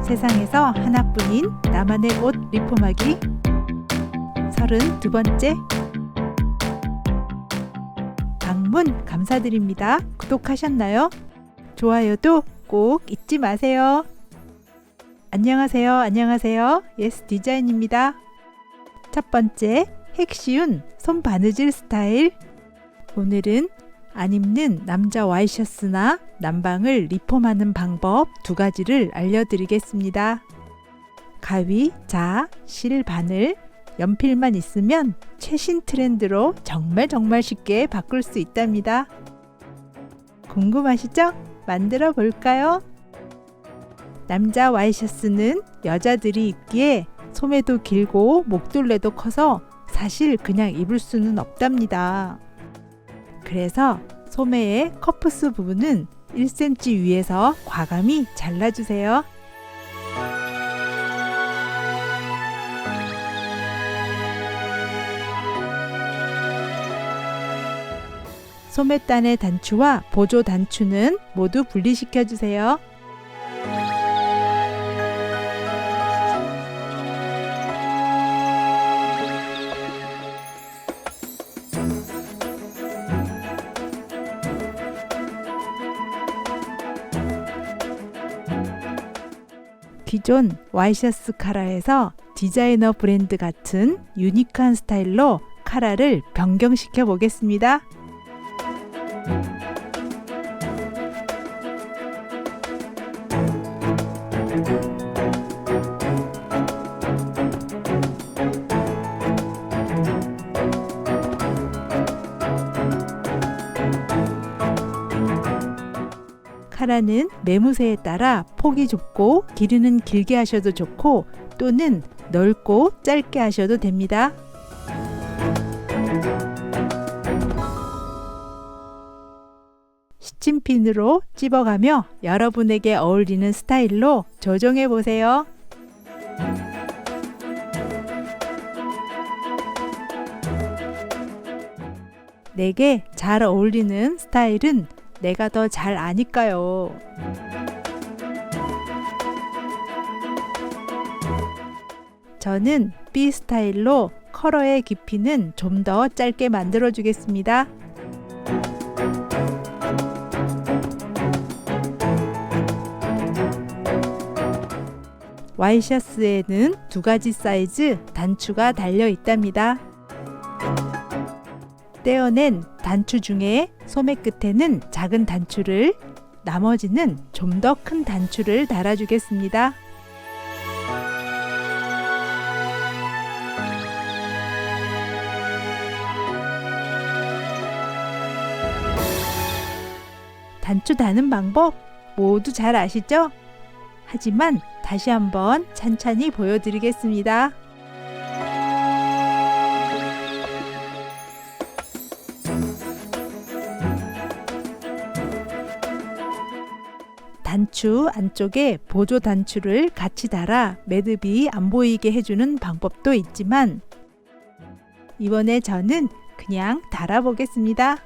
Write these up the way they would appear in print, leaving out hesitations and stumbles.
세상에서 하나뿐인 나만의 옷 리폼하기 32번째. 방문 감사드립니다. 구독하셨나요? 좋아요도 꼭 잊지 마세요. 안녕하세요. 예스 디자인입니다. 첫 번째, 핵쉬운 손 바느질 스타일. 오늘은 안 입는 남자 와이셔츠나 남방을 리폼하는 방법 2가지를 알려드리겠습니다. 가위, 자, 실, 바늘, 연필만 있으면 최신 트렌드로 정말 쉽게 바꿀 수 있답니다. 궁금하시죠? 만들어 볼까요? 남자 와이셔츠는 여자들이 입기에 소매도 길고 목둘레도 커서 사실 그냥 입을 수는 없답니다. 그래서 소매의 커프스 부분은 1cm 위에서 과감히 잘라주세요. 소매단의 단추와 보조 단추는 모두 분리시켜 주세요. 기존 와이셔츠 카라에서 디자이너 브랜드 같은 유니크한 스타일로 카라를 변경시켜 보겠습니다. 카라는 매무새에 따라 폭이 좁고 길이는 길게 하셔도 좋고 또는 넓고 짧게 하셔도 됩니다. 시침핀으로 찝어가며 여러분에게 어울리는 스타일로 조정해 보세요. 내게 잘 어울리는 스타일은 내가 더 잘 아니까요. 저는 B 스타일로 컬러의 깊이는 좀 더 짧게 만들어 주겠습니다. 와이셔츠에는 2가지 사이즈 단추가 달려 있답니다. 떼어낸 단추 중에 소매 끝에는 작은 단추를, 나머지는 좀 더 큰 단추를 달아주겠습니다. 단추 다는 방법 모두 잘 아시죠? 하지만 다시 한번 찬찬히 보여드리겠습니다. 단추 안쪽에 보조 단추를 같이 달아 매듭이 안 보이게 해주는 방법도 있지만 이번에 저는 그냥 달아 보겠습니다.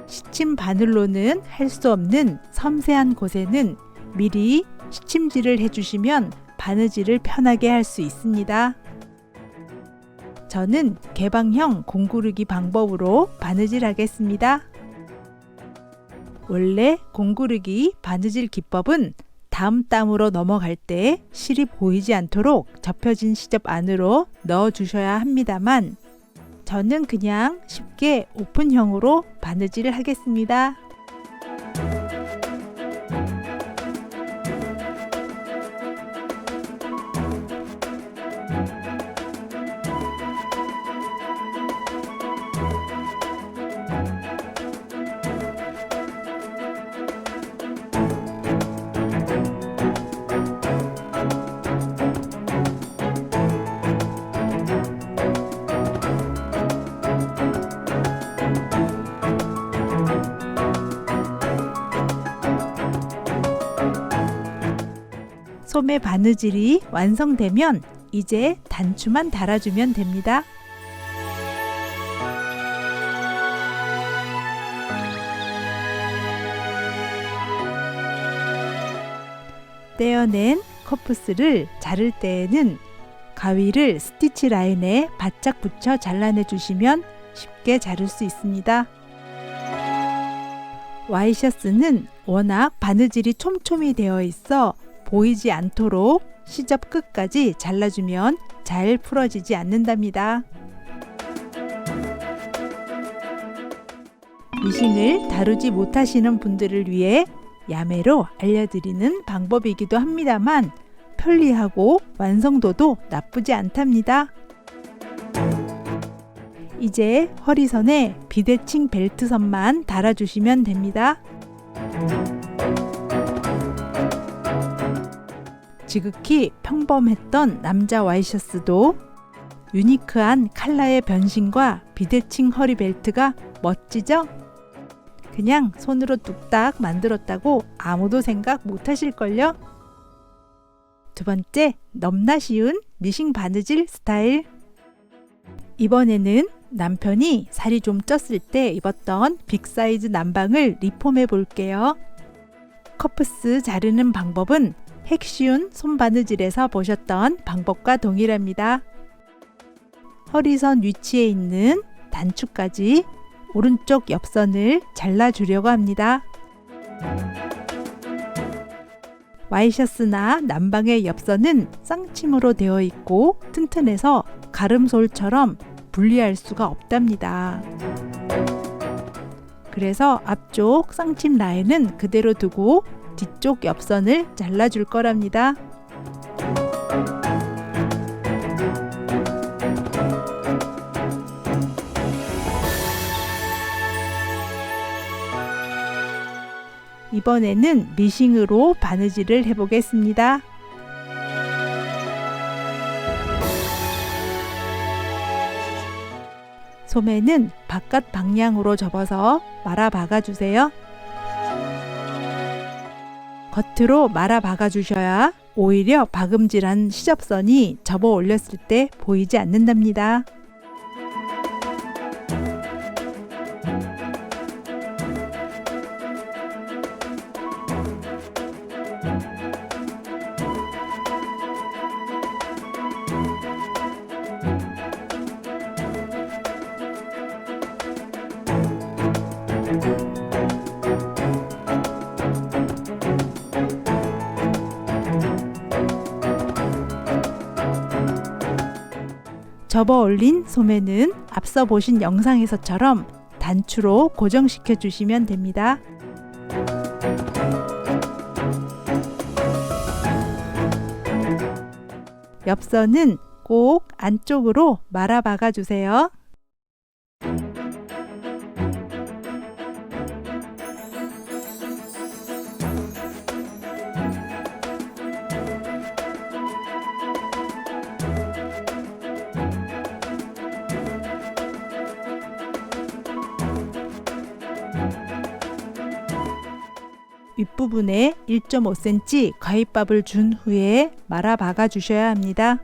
시침 바늘로는 할 수 없는 섬세한 곳에는 미리 시침질을 해주시면 바느질을 편하게 할 수 있습니다. 저는 개방형 공구르기 방법으로 바느질 하겠습니다. 원래 공구르기 바느질 기법은 다음 땀으로 넘어갈 때 실이 보이지 않도록 접혀진 시접 안으로 넣어 주셔야 합니다만 저는 그냥 쉽게 오픈형으로 바느질을 하겠습니다. 소매 바느질이 완성되면 이제 단추만 달아주면 됩니다. 떼어낸 커프스를 자를 때에는 가위를 스티치 라인에 바짝 붙여 잘라내 주시면 쉽게 자를 수 있습니다. 와이셔츠는 워낙 바느질이 촘촘히 되어 있어 보이지 않도록 시접 끝까지 잘라주면 잘 풀어지지 않는답니다. 미싱을 다루지 못하시는 분들을 위해 야매로 알려드리는 방법이기도 합니다만 편리하고 완성도도 나쁘지 않답니다. 이제 허리선에 비대칭 벨트선만 달아주시면 됩니다. 지극히 평범했던 남자 와이셔츠도 유니크한 컬러의 변신과 비대칭 허리 벨트가 멋지죠? 그냥 손으로 뚝딱 만들었다고 아무도 생각 못 하실걸요? 두 번째, 넘나 쉬운 미싱 바느질 스타일. 이번에는 남편이 살이 좀 쪘을 때 입었던 빅사이즈 남방을 리폼해 볼게요. 커프스 자르는 방법은 핵쉬운 손바느질에서 보셨던 방법과 동일합니다. 허리선 위치에 있는 단추까지 오른쪽 옆선을 잘라주려고 합니다. 와이셔츠나 남방의 옆선은 쌍침으로 되어 있고 튼튼해서 가름솔처럼 분리할 수가 없답니다. 그래서 앞쪽 쌍침 라인은 그대로 두고 뒤쪽 옆선을 잘라줄 거랍니다. 이번에는 미싱으로 바느질을 해보겠습니다. 소매는 바깥 방향으로 접어서 말아 박아주세요. 겉으로 말아 박아주셔야 오히려 박음질한 시접선이 접어 올렸을 때 보이지 않는답니다. 접어 올린 소매는 앞서 보신 영상에서처럼 단추로 고정시켜 주시면 됩니다. 옆선은 꼭 안쪽으로 말아 박아 주세요. 윗부분에 1.5cm 가위밥을 준 후에 말아 박아 주셔야 합니다.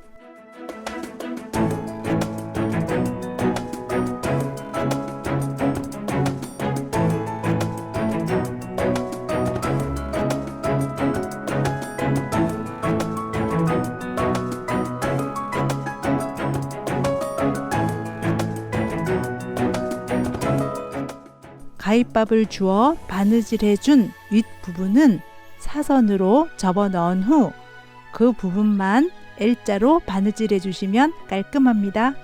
가위밥을 주어 바느질해준 윗부분은 사선으로 접어 넣은 후 그 부분만 L자로 바느질해 주시면 깔끔합니다.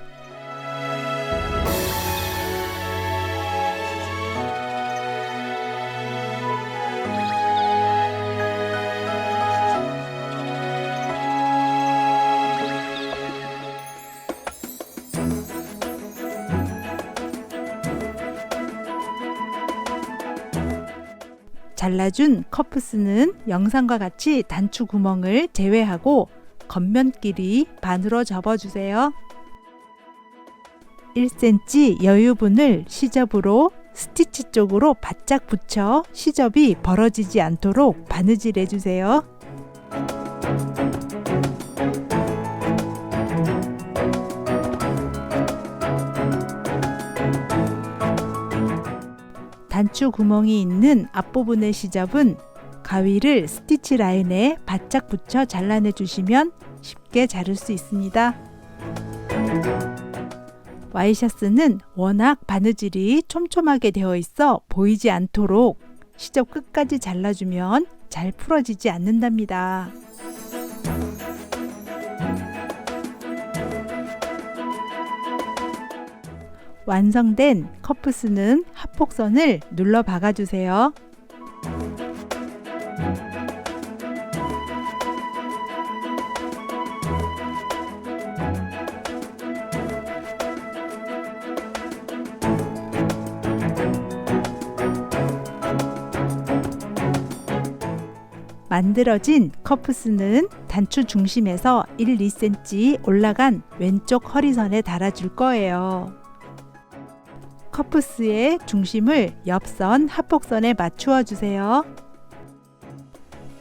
잘라준 커프스는 영상과 같이 단추 구멍을 제외하고 겉면끼리 반으로 접어주세요. 1cm 여유분을 시접으로 스티치 쪽으로 바짝 붙여 시접이 벌어지지 않도록 바느질 해주세요. 단추 구멍이 있는 앞부분의 시접은 가위를 스티치 라인에 바짝 붙여 잘라내 주시면 쉽게 자를 수 있습니다. 와이셔츠는 워낙 바느질이 촘촘하게 되어 있어 보이지 않도록 시접 끝까지 잘라주면 잘 풀어지지 않는답니다. 완성된 커프스는 합폭선을 눌러 박아주세요. 만들어진 커프스는 단추 중심에서 1-2cm 올라간 왼쪽 허리선에 달아줄 거예요. 커프스의 중심을 옆선 합폭선에 맞추어 주세요.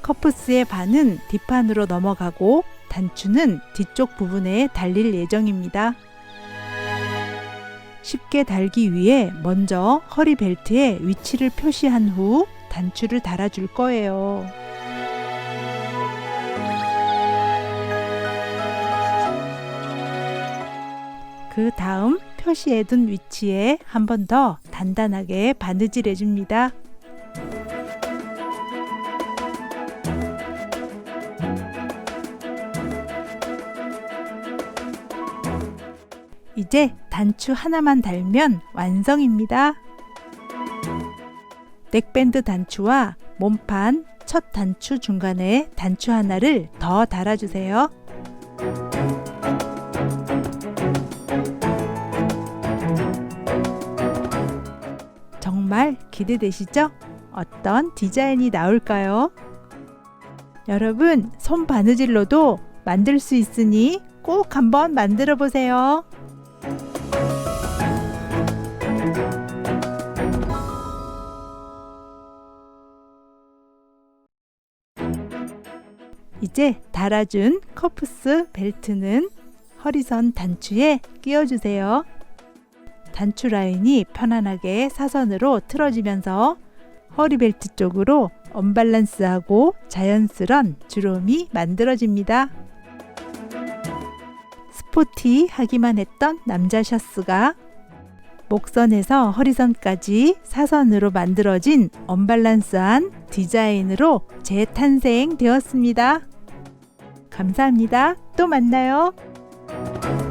커프스의 반은 뒷판으로 넘어가고 단추는 뒤쪽 부분에 달릴 예정입니다. 쉽게 달기 위해 먼저 허리 벨트에 위치를 표시한 후 단추를 달아줄 거예요. 그 다음 표시해둔 위치에 한 번 더 단단하게 바느질 해줍니다. 이제 단추 하나만 달면 완성입니다. 넥밴드 단추와 몸판 첫 단추 중간에 단추 하나를 더 달아주세요. 정말 기대되시죠? 어떤 디자인이 나올까요? 여러분, 손 바느질로도 만들 수 있으니 꼭 한번 만들어 보세요. 이제 달아준 커프스 벨트는 허리선 단추에 끼워주세요. 단추 라인이 편안하게 사선으로 틀어지면서 허리 벨트 쪽으로 언밸런스하고 자연스런 주름이 만들어집니다. 스포티하기만 했던 남자 셔츠가 목선에서 허리선까지 사선으로 만들어진 언밸런스한 디자인으로 재탄생되었습니다. 감사합니다. 또 만나요.